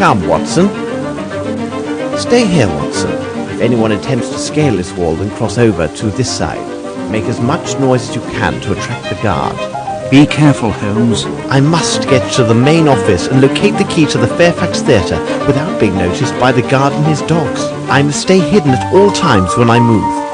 Come, Watson. Stay here, Watson. If anyone attempts to scale this wall, then cross over to this side. Make as much noise as you can to attract the guard. Be careful, Holmes. I must get to the main office and locate the key to the Fairfax Theatre without being noticed by the guard and his dogs. I must stay hidden at all times when I move.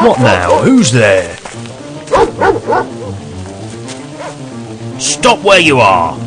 What now? Who's there? Stop where you are!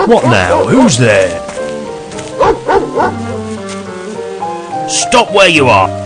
What now? Who's there? Stop where you are!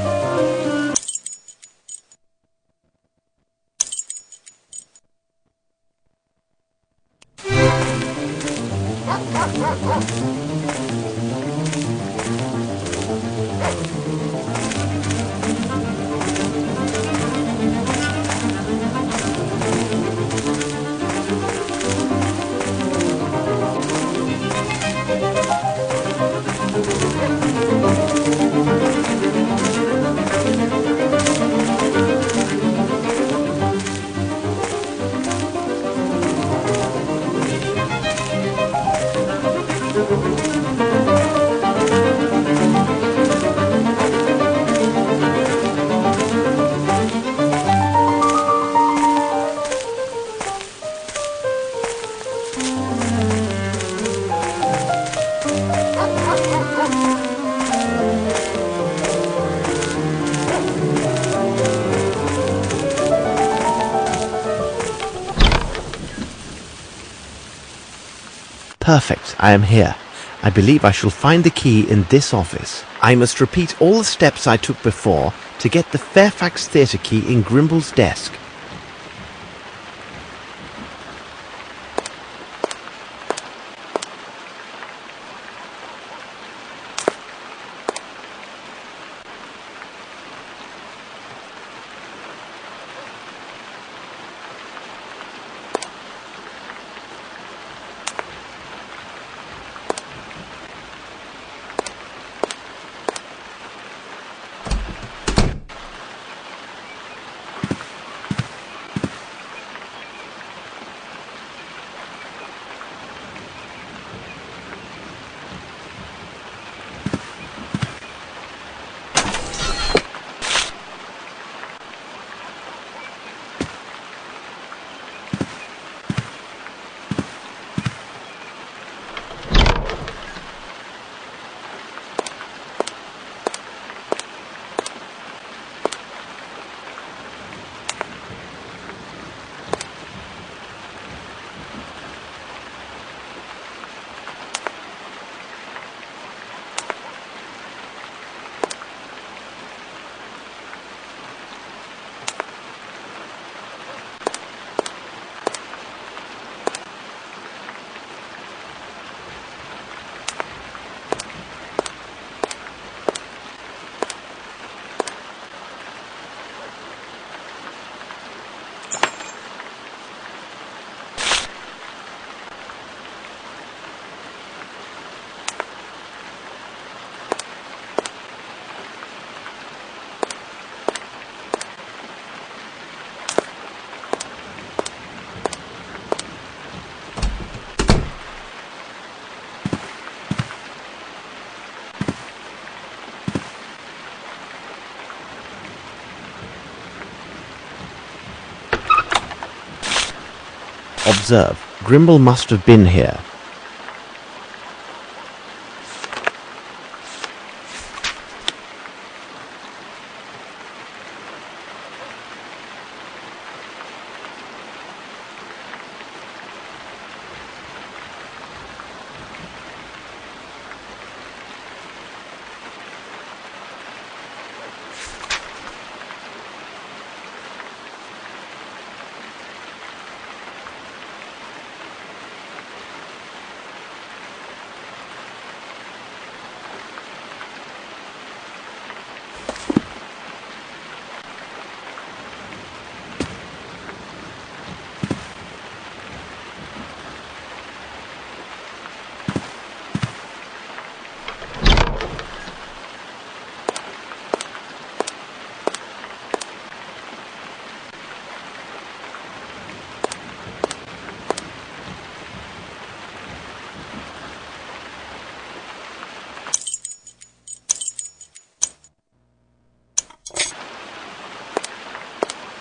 Perfect, I am here. I believe I shall find the key in this office. I must repeat all the steps I took before to get the Fairfax Theatre key in Grimble's desk. Observe, Grimble must have been here.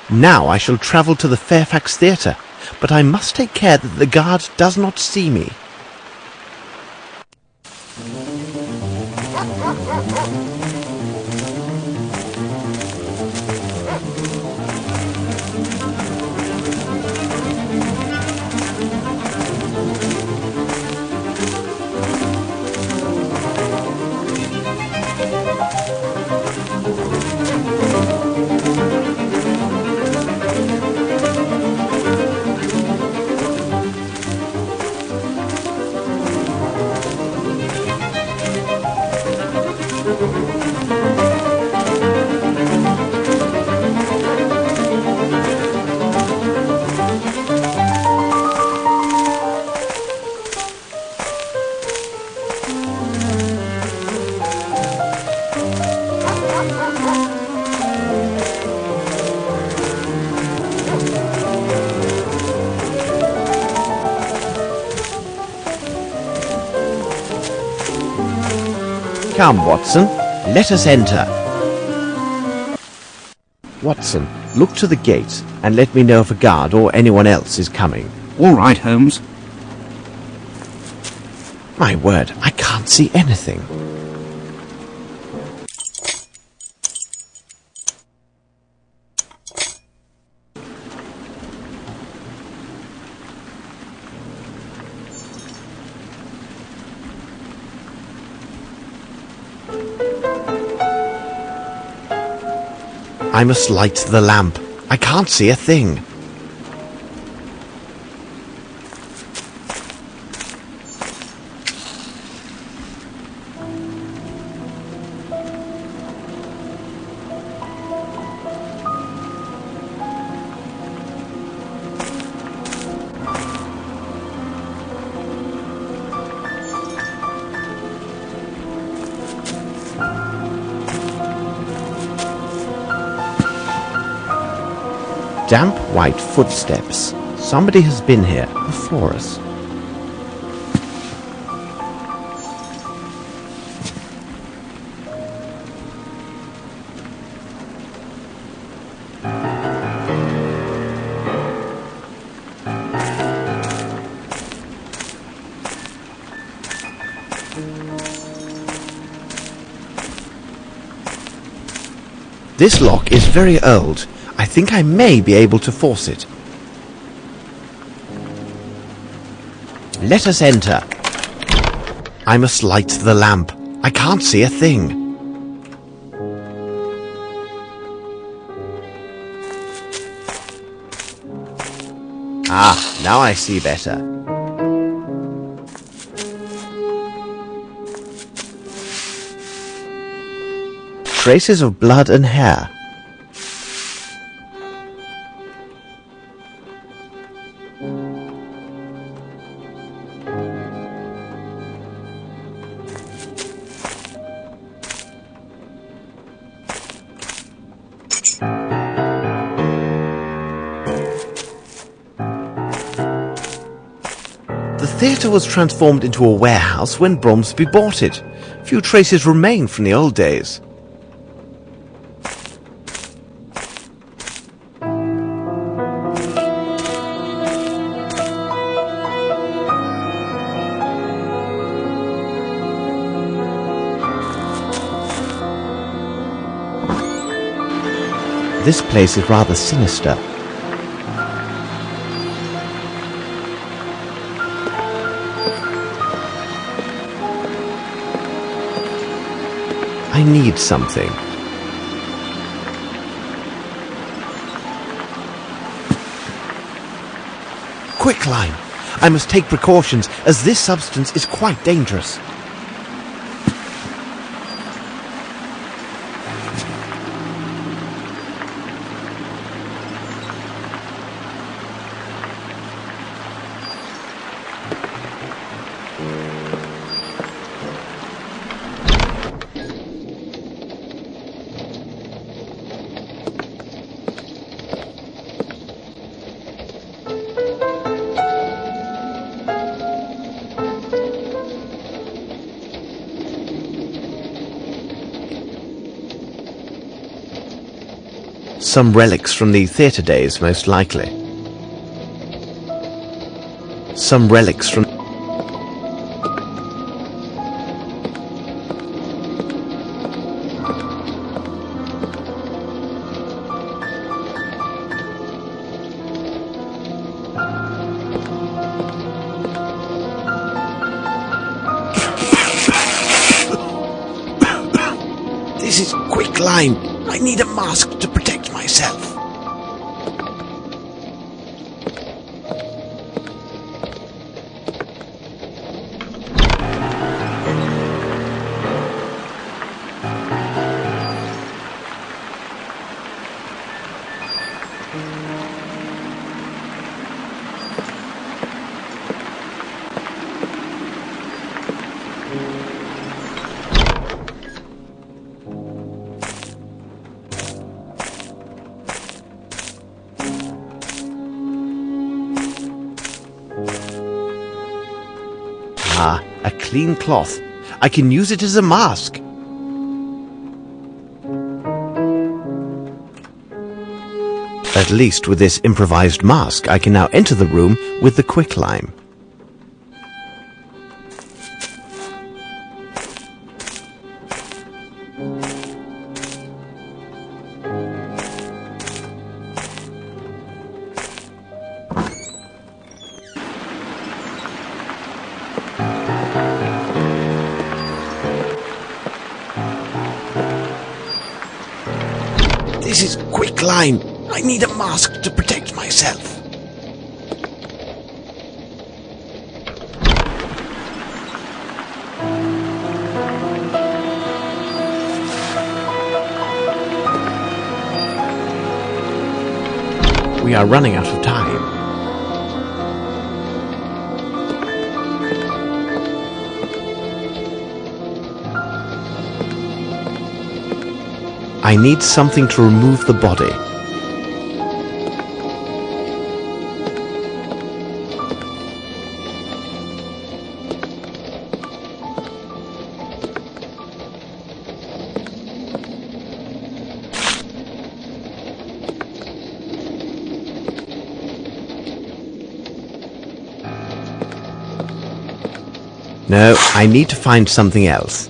Now I shall travel to the Fairfax Theatre, but I must take care that the guard does not see me. Come, Watson, let us enter. Watson, look to the gate and let me know if a guard or anyone else is coming. All right, Holmes. My word, I can't see anything. I must light the lamp. I can't see a thing. Damp white footsteps. Somebody has been here before us. This lock is very old. I think I may be able to force it. Let us enter. I must light the lamp. I can't see a thing. Ah, now I see better. Traces of blood and hair. The theatre was transformed into a warehouse when Bromsby bought it. Few traces remain from the old days. This place is rather sinister. I need something. Quicklime! I must take precautions, as this substance is quite dangerous. Some relics from the theatre days, most likely. Some relics from... This is quicklime. I need a mask to protect myself. Ah, a clean cloth. I can use it as a mask. At least with this improvised mask, I can now enter the room with the quicklime. This is quicklime. I need a mask to protect myself. We are running out of time. I need something to remove the body. No, I need to find something else.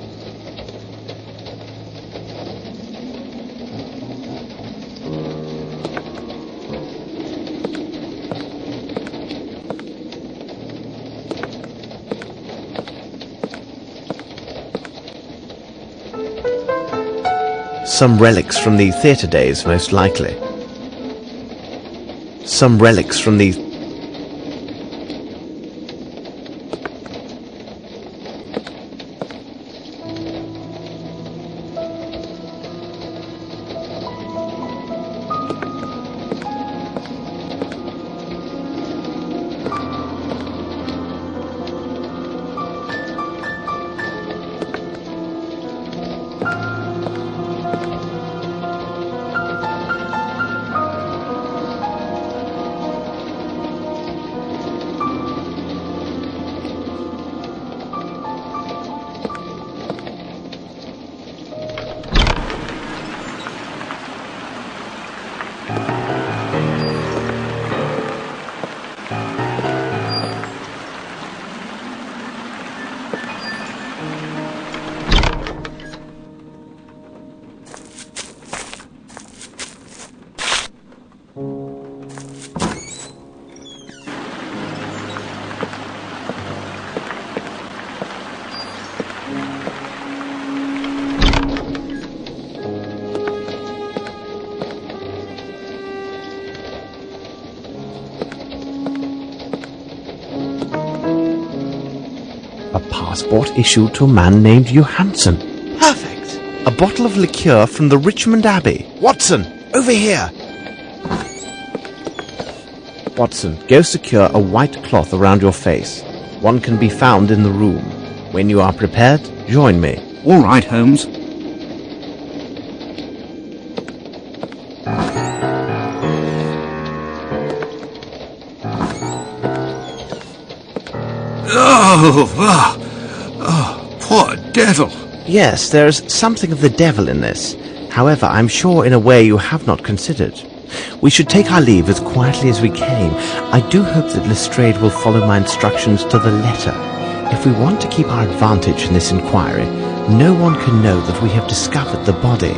Some relics from the theatre days, most likely. Some relics from the... passport issued to a man named Johansson. Perfect! A bottle of liqueur from the Richmond Abbey. Watson, over here! Watson, go secure a white cloth around your face. One can be found in the room. When you are prepared, join me. All right, Holmes. Oh, poor devil. Yes, there is something of the devil in this. However, I'm sure in a way you have not considered. We should take our leave as quietly as we came. I do hope that Lestrade will follow my instructions to the letter. If we want to keep our advantage in this inquiry, no one can know that we have discovered the body.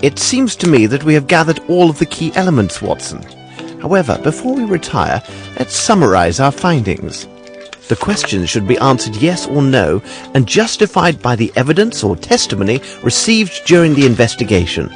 It seems to me that we have gathered all of the key elements, Watson. However, before we retire, let's summarize our findings. The questions should be answered yes or no and justified by the evidence or testimony received during the investigation.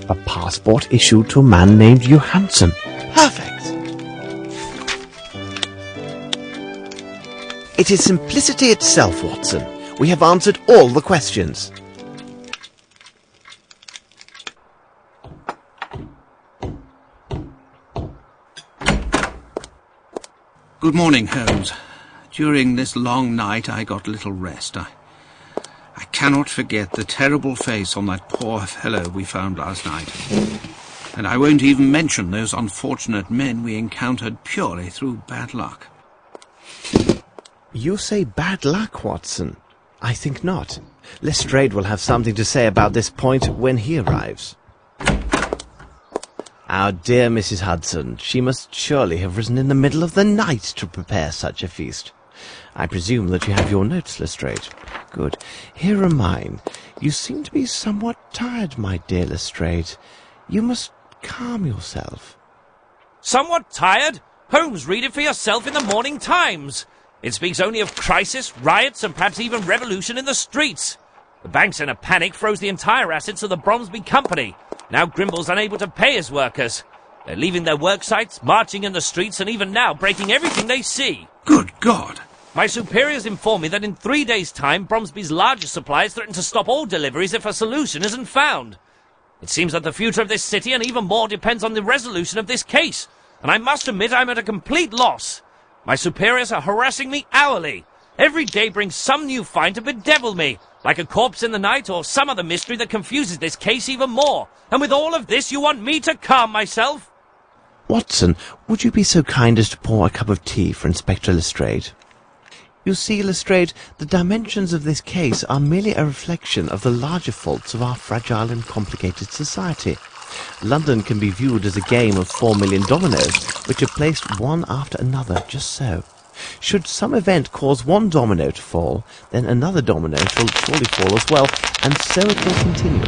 A passport issued to a man named Johansson. Perfect! It is simplicity itself, Watson. We have answered all the questions. Good morning, Holmes. During this long night I got little rest. I cannot forget the terrible face on that poor fellow we found last night. And I won't even mention those unfortunate men we encountered purely through bad luck. You say bad luck, Watson? I think not. Lestrade will have something to say about this point when he arrives. Our dear Mrs. Hudson, she must surely have risen in the middle of the night to prepare such a feast. I presume that you have your notes, Lestrade. Good. Here are mine. You seem to be somewhat tired, my dear Lestrade. You must calm yourself. Somewhat tired? Holmes, read it for yourself in the Morning Times. It speaks only of crisis, riots, and perhaps even revolution in the streets. The bank's in a panic, froze the entire assets of the Bromsby Company. Now Grimble's unable to pay his workers. They're leaving their work sites, marching in the streets, and even now breaking everything they see. Good God! My superiors inform me that in 3 days' time, Bromsby's largest suppliers threaten to stop all deliveries if a solution isn't found. It seems that the future of this city and even more depends on the resolution of this case, and I must admit I'm at a complete loss. My superiors are harassing me hourly. Every day brings some new find to bedevil me, like a corpse in the night or some other mystery that confuses this case even more. And with all of this, you want me to calm myself? Watson, would you be so kind as to pour a cup of tea for Inspector Lestrade? You see, Lestrade, the dimensions of this case are merely a reflection of the larger faults of our fragile and complicated society. London can be viewed as a game of 4 million dominoes, which are placed one after another, just so. Should some event cause one domino to fall, then another domino shall surely fall as well, and so it will continue.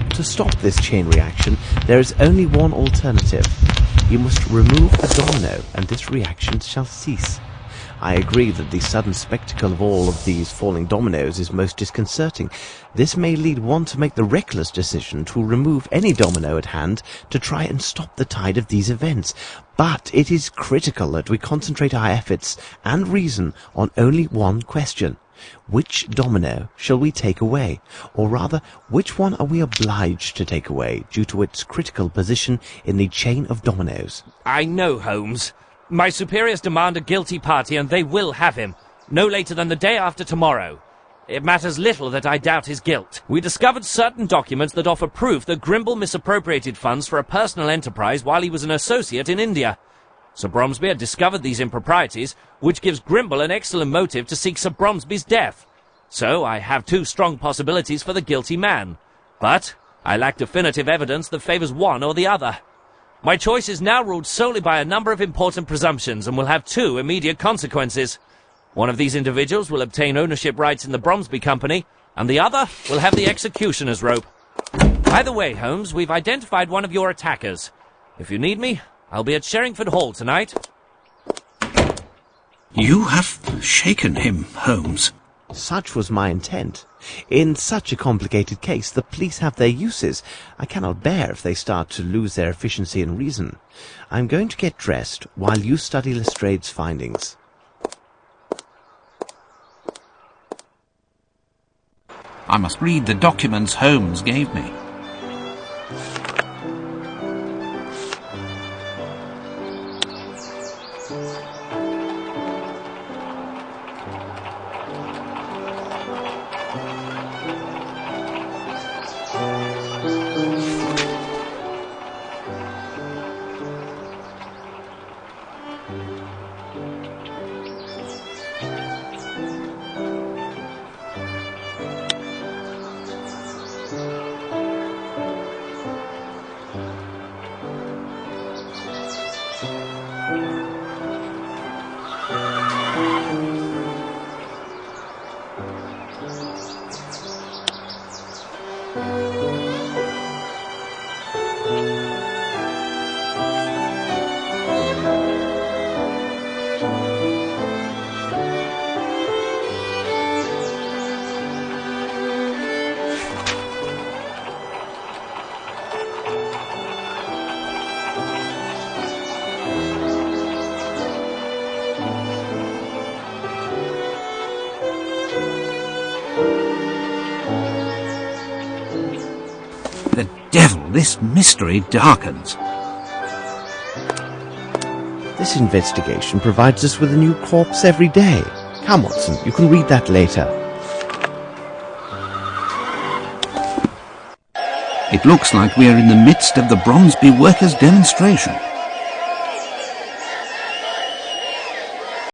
To stop this chain reaction, there is only one alternative. You must remove a domino, and this reaction shall cease. I agree that the sudden spectacle of all of these falling dominoes is most disconcerting. This may lead one to make the reckless decision to remove any domino at hand to try and stop the tide of these events. But it is critical that we concentrate our efforts and reason on only one question. Which domino shall we take away? Or rather, which one are we obliged to take away due to its critical position in the chain of dominoes? I know, Holmes. My superiors demand a guilty party, and they will have him, no later than the day after tomorrow. It matters little that I doubt his guilt. We discovered certain documents that offer proof that Grimble misappropriated funds for a personal enterprise while he was an associate in India. Sir Bromsby had discovered these improprieties, which gives Grimble an excellent motive to seek Sir Bromsby's death. So I have two strong possibilities for the guilty man. But I lack definitive evidence that favours one or the other. My choice is now ruled solely by a number of important presumptions and will have two immediate consequences. One of these individuals will obtain ownership rights in the Bromsby Company, and the other will have the executioner's rope. Either way, Holmes, we've identified one of your attackers. If you need me, I'll be at Sherringford Hall tonight. You have shaken him, Holmes. Such was my intent. In such a complicated case, the police have their uses. I cannot bear if they start to lose their efficiency and reason. I'm going to get dressed while you study Lestrade's findings. I must read the documents Holmes gave me. The devil, this mystery darkens. This investigation provides us with a new corpse every day. Come, Watson, you can read that later. It looks like we are in the midst of the Bromsby Workers' demonstration.